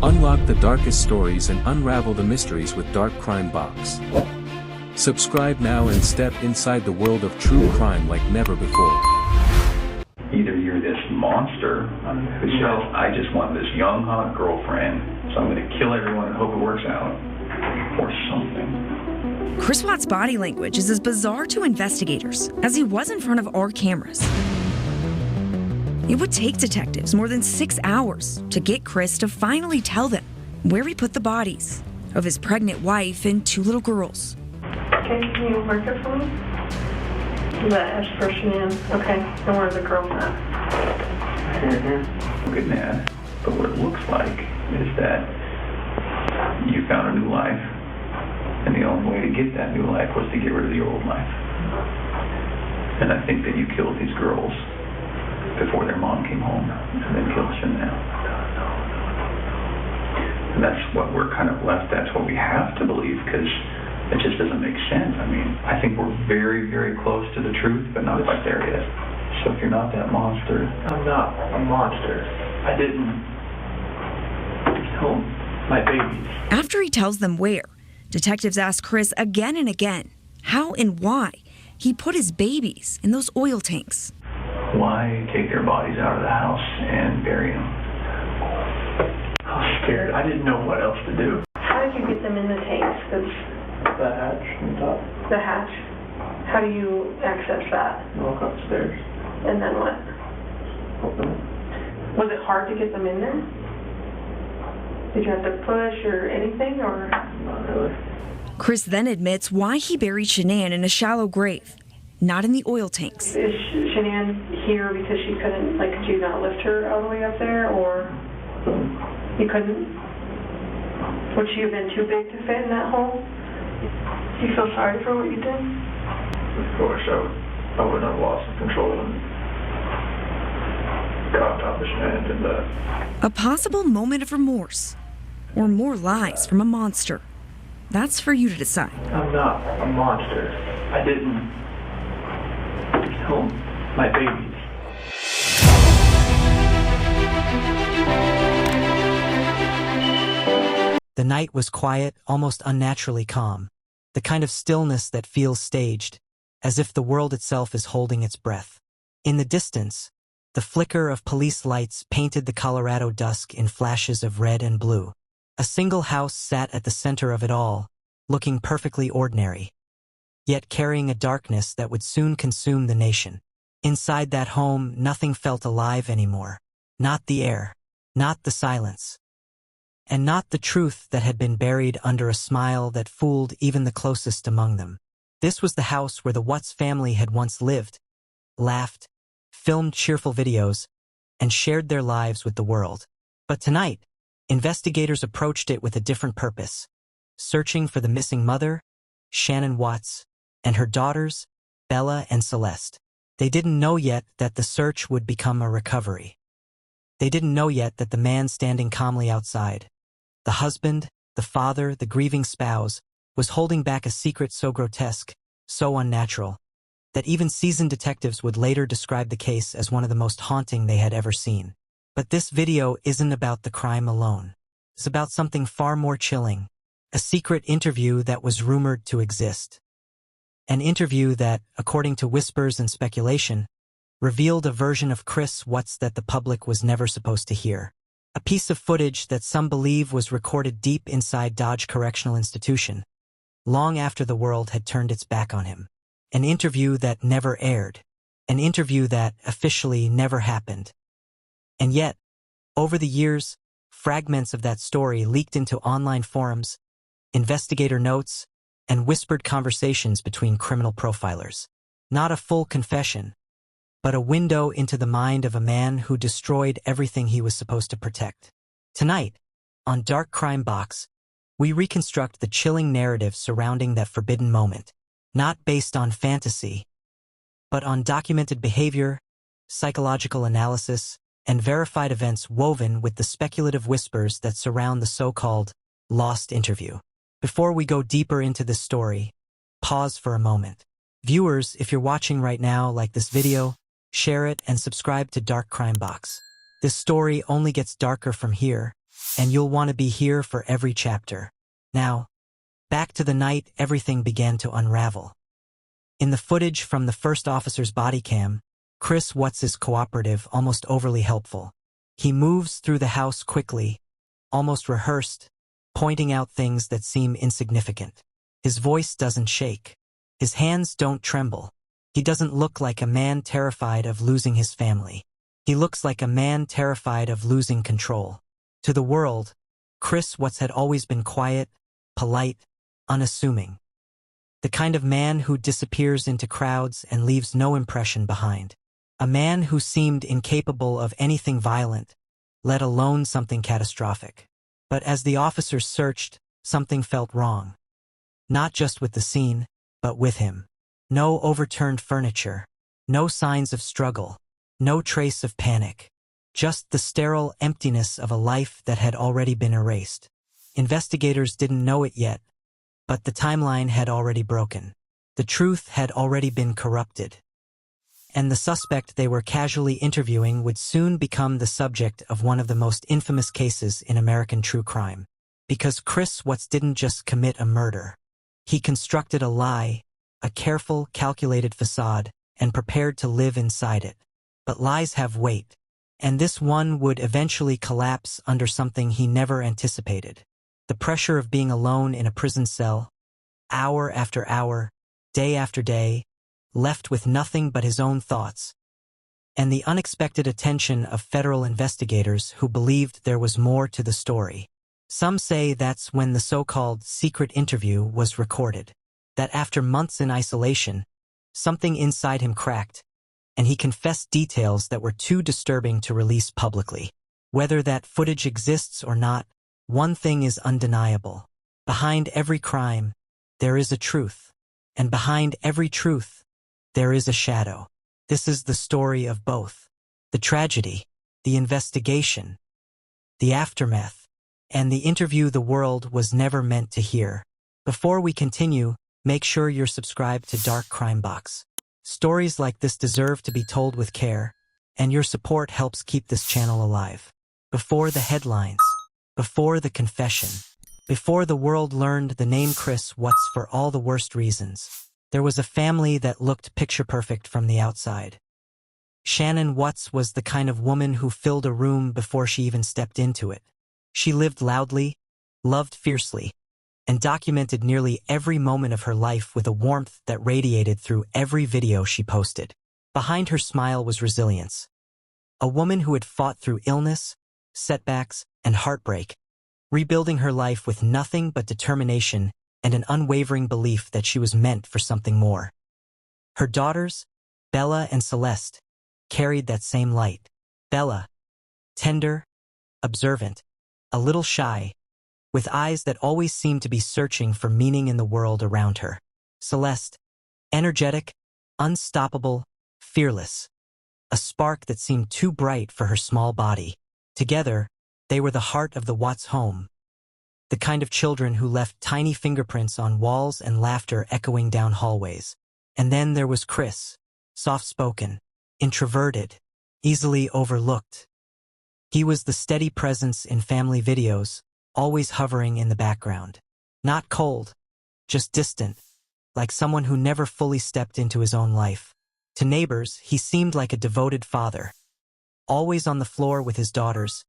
Unlock the darkest stories and unravel the mysteries with Dark Crime Box. Subscribe now and step inside the world of true crime like never before. Either you're this monster who says, I just want this young, hot girlfriend, so I'm going to kill everyone and hope it works out, or something. Chris Watt's body language is as bizarre to investigators as he was in front of our cameras. It would take detectives more than 6 hours to get Chris to finally tell them where he put the bodies of his pregnant wife and 2 little girls. Okay, can you mark it for me? The S person in. Okay, and where are the girls at? Look at that. But what it looks like is that you found a new life, and the only way to get that new life was to get rid of the old life. And I think that you killed these girls before their mom came home, and then killed Chanel. And that's what we're kind of left, that's what we have to believe, because it just doesn't make sense. I mean, I think we're very, very close to the truth, but not quite there yet. So if you're not that monster... I'm not a monster. I didn't kill my babies. After he tells them where, detectives ask Chris again and again how and why he put his babies in those oil tanks. Why take their bodies out of the house and bury them? I was scared. I didn't know what else to do. How did you get them in the tanks? 'Cause The hatch on top. the hatch. How do you access that? Walk upstairs. And then what? Open it. Was it hard to get them in there? Did you have to push or anything, or? Not really. Chris then admits why he buried Shanann in a shallow grave, not in the oil tanks. Is Shanann here because she couldn't, like, could you not lift her all the way up there, or you couldn't? Would she have been too big to fit in that hole? Do you feel sorry for what you did? Of course, I would have lost control and got on top of Shanann and did that. A possible moment of remorse, or more lies from a monster. That's for you to decide. I'm not a monster. I didn't kill my babies. The night was quiet, almost unnaturally calm, the kind of stillness that feels staged, as if the world itself is holding its breath. In the distance, the flicker of police lights painted the Colorado dusk in flashes of red and blue. A single house sat at the center of it all, looking perfectly ordinary, yet carrying a darkness that would soon consume the nation. Inside that home, nothing felt alive anymore. Not the air, not the silence, and not the truth that had been buried under a smile that fooled even the closest among them. This was the house where the Watts family had once lived, laughed, filmed cheerful videos, and shared their lives with the world. But tonight, investigators approached it with a different purpose, searching for the missing mother, Shanann Watts, and her daughters, Bella and Celeste. They didn't know yet that the search would become a recovery. They didn't know yet that the man standing calmly outside, the husband, the father, the grieving spouse, was holding back a secret so grotesque, so unnatural, that even seasoned detectives would later describe the case as one of the most haunting they had ever seen. But this video isn't about the crime alone. It's about something far more chilling, a secret interview that was rumored to exist. An interview that, according to whispers and speculation, revealed a version of Chris Watts that the public was never supposed to hear. A piece of footage that some believe was recorded deep inside Dodge Correctional Institution, long after the world had turned its back on him. An interview that never aired. An interview that officially never happened. And yet, over the years, fragments of that story leaked into online forums, investigator notes, and whispered conversations between criminal profilers. Not a full confession, but a window into the mind of a man who destroyed everything he was supposed to protect. Tonight, on Dark Crime Box, we reconstruct the chilling narrative surrounding that forbidden moment, not based on fantasy, but on documented behavior, psychological analysis, and verified events woven with the speculative whispers that surround the so-called lost interview. Before we go deeper into this story, pause for a moment. Viewers, if you're watching right now, like this video, share it and subscribe to Dark Crime Box. This story only gets darker from here, and you'll want to be here for every chapter. Now, back to the night everything began to unravel. In the footage from the first officer's body cam, Chris Watts is cooperative, almost overly helpful. He moves through the house quickly, almost rehearsed, pointing out things that seem insignificant. His voice doesn't shake. His hands don't tremble. He doesn't look like a man terrified of losing his family. He looks like a man terrified of losing control. To the world, Chris Watts had always been quiet, polite, unassuming. The kind of man who disappears into crowds and leaves no impression behind. A man who seemed incapable of anything violent, let alone something catastrophic. But as the officers searched, something felt wrong. Not just with the scene, but with him. No overturned furniture, no signs of struggle, no trace of panic. Just the sterile emptiness of a life that had already been erased. Investigators didn't know it yet, but the timeline had already broken. The truth had already been corrupted. And the suspect they were casually interviewing would soon become the subject of one of the most infamous cases in American true crime. Because Chris Watts didn't just commit a murder. He constructed a lie, a careful, calculated facade, and prepared to live inside it. But lies have weight, and this one would eventually collapse under something he never anticipated. The pressure of being alone in a prison cell, hour after hour, day after day, left with nothing but his own thoughts, and the unexpected attention of federal investigators who believed there was more to the story. Some say that's when the so-called secret interview was recorded, that after months in isolation, something inside him cracked, and he confessed details that were too disturbing to release publicly. Whether that footage exists or not, one thing is undeniable. Behind every crime, there is a truth, and behind every truth, there is a shadow. This is the story of both. The tragedy, the investigation, the aftermath, and the interview the world was never meant to hear. Before we continue, make sure you're subscribed to Dark Crime Box. Stories like this deserve to be told with care, and your support helps keep this channel alive. Before the headlines, before the confession, before the world learned the name Chris Watts for all the worst reasons, there was a family that looked picture-perfect from the outside. Shannon Watts was the kind of woman who filled a room before she even stepped into it. She lived loudly, loved fiercely, and documented nearly every moment of her life with a warmth that radiated through every video she posted. Behind her smile was resilience. A woman who had fought through illness, setbacks, and heartbreak, rebuilding her life with nothing but determination and an unwavering belief that she was meant for something more. Her daughters, Bella and Celeste, carried that same light. Bella, tender, observant, a little shy, with eyes that always seemed to be searching for meaning in the world around her. Celeste, energetic, unstoppable, fearless, a spark that seemed too bright for her small body. Together, they were the heart of the Watts home, the kind of children who left tiny fingerprints on walls and laughter echoing down hallways. And then there was Chris, soft-spoken, introverted, easily overlooked. He was the steady presence in family videos, always hovering in the background. Not cold, just distant, like someone who never fully stepped into his own life. To neighbors, he seemed like a devoted father, always on the floor with his daughters,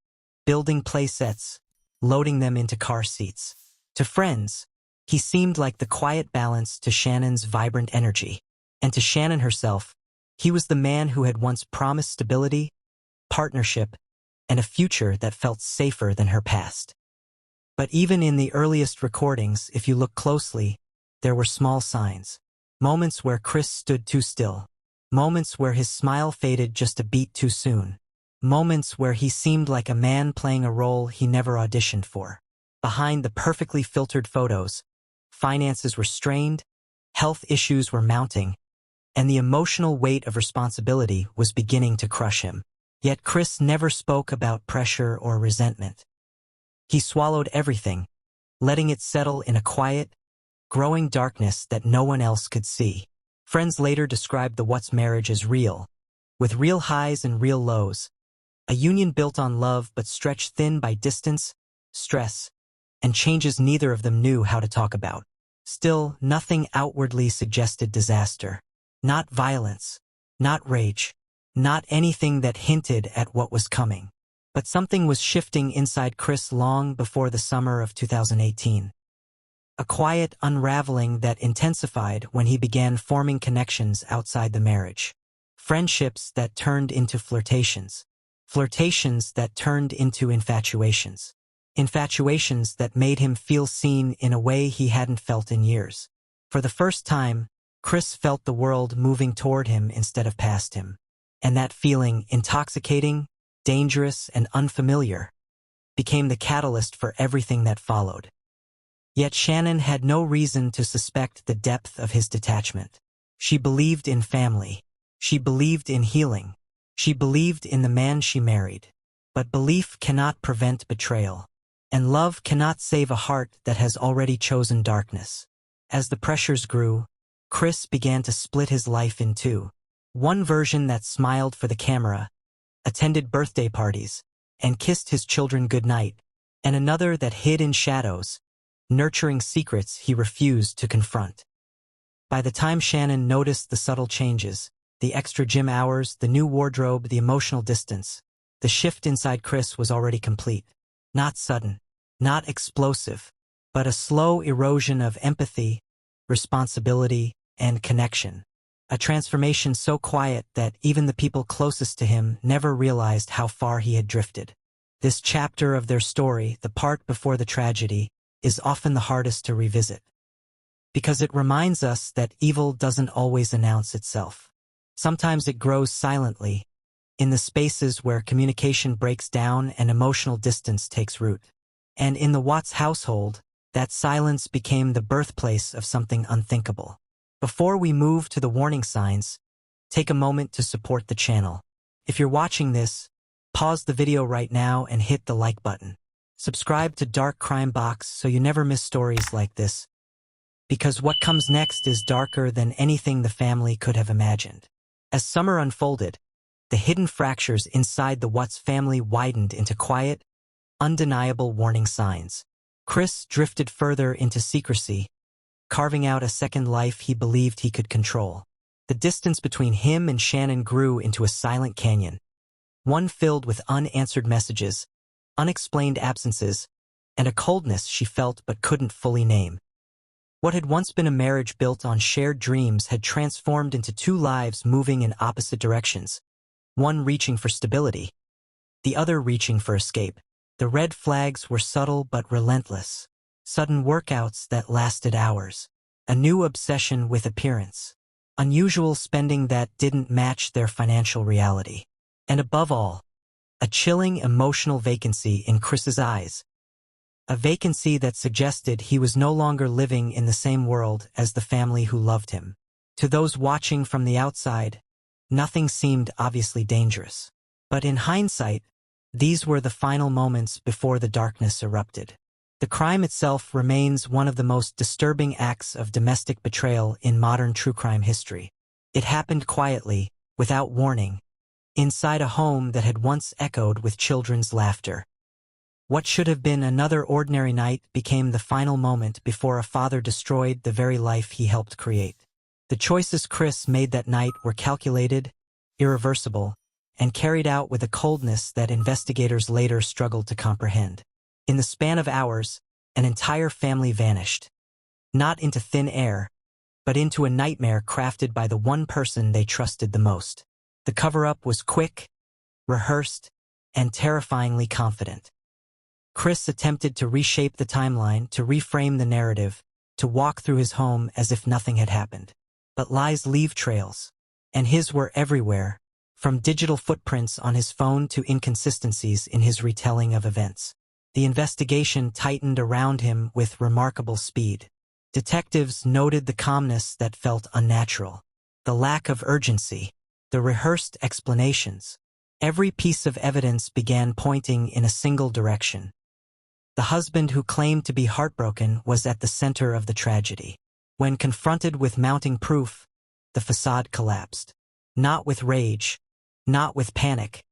building play sets, loading them into car seats. To friends, he seemed like the quiet balance to Shannon's vibrant energy. And to Shannon herself, he was the man who had once promised stability, partnership, and a future that felt safer than her past. But even in the earliest recordings, if you look closely, there were small signs. Moments where Chris stood too still. Moments where his smile faded just a beat too soon. Moments where he seemed like a man playing a role he never auditioned for. Behind the perfectly filtered photos, finances were strained, health issues were mounting, and the emotional weight of responsibility was beginning to crush him. Yet Chris never spoke about pressure or resentment. He swallowed everything, letting it settle in a quiet, growing darkness that no one else could see. Friends later described the Watts marriage as real, with real highs and real lows. A union built on love but stretched thin by distance, stress, and changes neither of them knew how to talk about. Still, nothing outwardly suggested disaster. Not violence, not rage, not anything that hinted at what was coming. But something was shifting inside Chris long before the summer of 2018. A quiet unraveling that intensified when he began forming connections outside the marriage. Friendships that turned into flirtations. Flirtations that turned into infatuations. Infatuations that made him feel seen in a way he hadn't felt in years. For the first time, Chris felt the world moving toward him instead of past him. And that feeling, intoxicating, dangerous, and unfamiliar, became the catalyst for everything that followed. Yet Shannon had no reason to suspect the depth of his detachment. She believed in family. She believed in healing. She believed in the man she married. But belief cannot prevent betrayal. And love cannot save a heart that has already chosen darkness. As the pressures grew, Chris began to split his life in two. One version that smiled for the camera, attended birthday parties, and kissed his children goodnight, and another that hid in shadows, nurturing secrets he refused to confront. By the time Shannon noticed the subtle changes, the extra gym hours, the new wardrobe, the emotional distance, the shift inside Chris was already complete. Not sudden, not explosive, but a slow erosion of empathy, responsibility, and connection. A transformation so quiet that even the people closest to him never realized how far he had drifted. This chapter of their story, the part before the tragedy, is often the hardest to revisit. Because it reminds us that evil doesn't always announce itself. Sometimes it grows silently, in the spaces where communication breaks down and emotional distance takes root. And in the Watts household, that silence became the birthplace of something unthinkable. Before we move to the warning signs, take a moment to support the channel. If you're watching this, pause the video right now and hit the like button. Subscribe to Dark Crime Box so you never miss stories like this. Because what comes next is darker than anything the family could have imagined. As summer unfolded, the hidden fractures inside the Watts family widened into quiet, undeniable warning signs. Chris drifted further into secrecy, carving out a second life he believed he could control. The distance between him and Shannon grew into a silent canyon, one filled with unanswered messages, unexplained absences, and a coldness she felt but couldn't fully name. What had once been a marriage built on shared dreams had transformed into two lives moving in opposite directions, one reaching for stability, the other reaching for escape. The red flags were subtle but relentless. Sudden workouts that lasted hours, a new obsession with appearance, unusual spending that didn't match their financial reality, and above all, a chilling emotional vacancy in Chris's eyes. A vacancy that suggested he was no longer living in the same world as the family who loved him. To those watching from the outside, nothing seemed obviously dangerous. But in hindsight, these were the final moments before the darkness erupted. The crime itself remains one of the most disturbing acts of domestic betrayal in modern true crime history. It happened quietly, without warning, inside a home that had once echoed with children's laughter. What should have been another ordinary night became the final moment before a father destroyed the very life he helped create. The choices Chris made that night were calculated, irreversible, and carried out with a coldness that investigators later struggled to comprehend. In the span of hours, an entire family vanished. Not into thin air, but into a nightmare crafted by the one person they trusted the most. The cover-up was quick, rehearsed, and terrifyingly confident. Chris attempted to reshape the timeline, to reframe the narrative, to walk through his home as if nothing had happened. But lies leave trails, and his were everywhere, from digital footprints on his phone to inconsistencies in his retelling of events. The investigation tightened around him with remarkable speed. Detectives noted the calmness that felt unnatural, the lack of urgency, the rehearsed explanations. Every piece of evidence began pointing in a single direction. The husband who claimed to be heartbroken was at the center of the tragedy. When confronted with mounting proof, the facade collapsed. Not with rage, not with panic,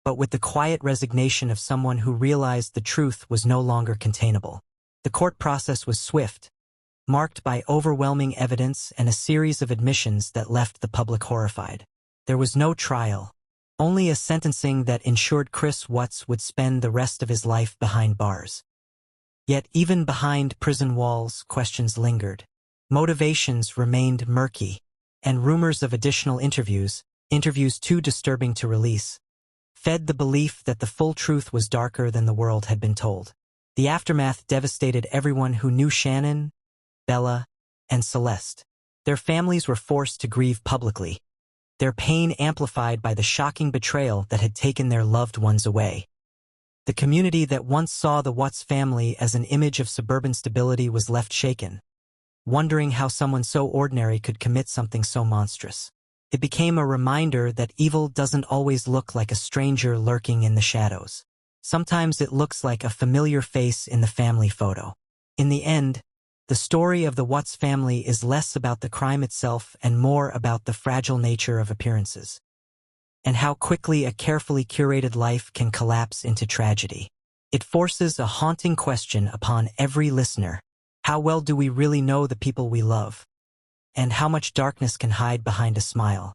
but with the quiet resignation of someone who realized the truth was no longer containable. The court process was swift, marked by overwhelming evidence and a series of admissions that left the public horrified. There was no trial, only a sentencing that ensured Chris Watts would spend the rest of his life behind bars. Yet even behind prison walls, questions lingered. Motivations remained murky, and rumors of additional interviews too disturbing to release, fed the belief that the full truth was darker than the world had been told. The aftermath devastated everyone who knew Shannon, Bella, and Celeste. Their families were forced to grieve publicly, their pain amplified by the shocking betrayal that had taken their loved ones away. The community that once saw the Watts family as an image of suburban stability was left shaken, wondering how someone so ordinary could commit something so monstrous. It became a reminder that evil doesn't always look like a stranger lurking in the shadows. Sometimes it looks like a familiar face in the family photo. In the end, the story of the Watts family is less about the crime itself and more about the fragile nature of appearances, and how quickly a carefully curated life can collapse into tragedy. It forces a haunting question upon every listener. How well do we really know the people we love? And how much darkness can hide behind a smile?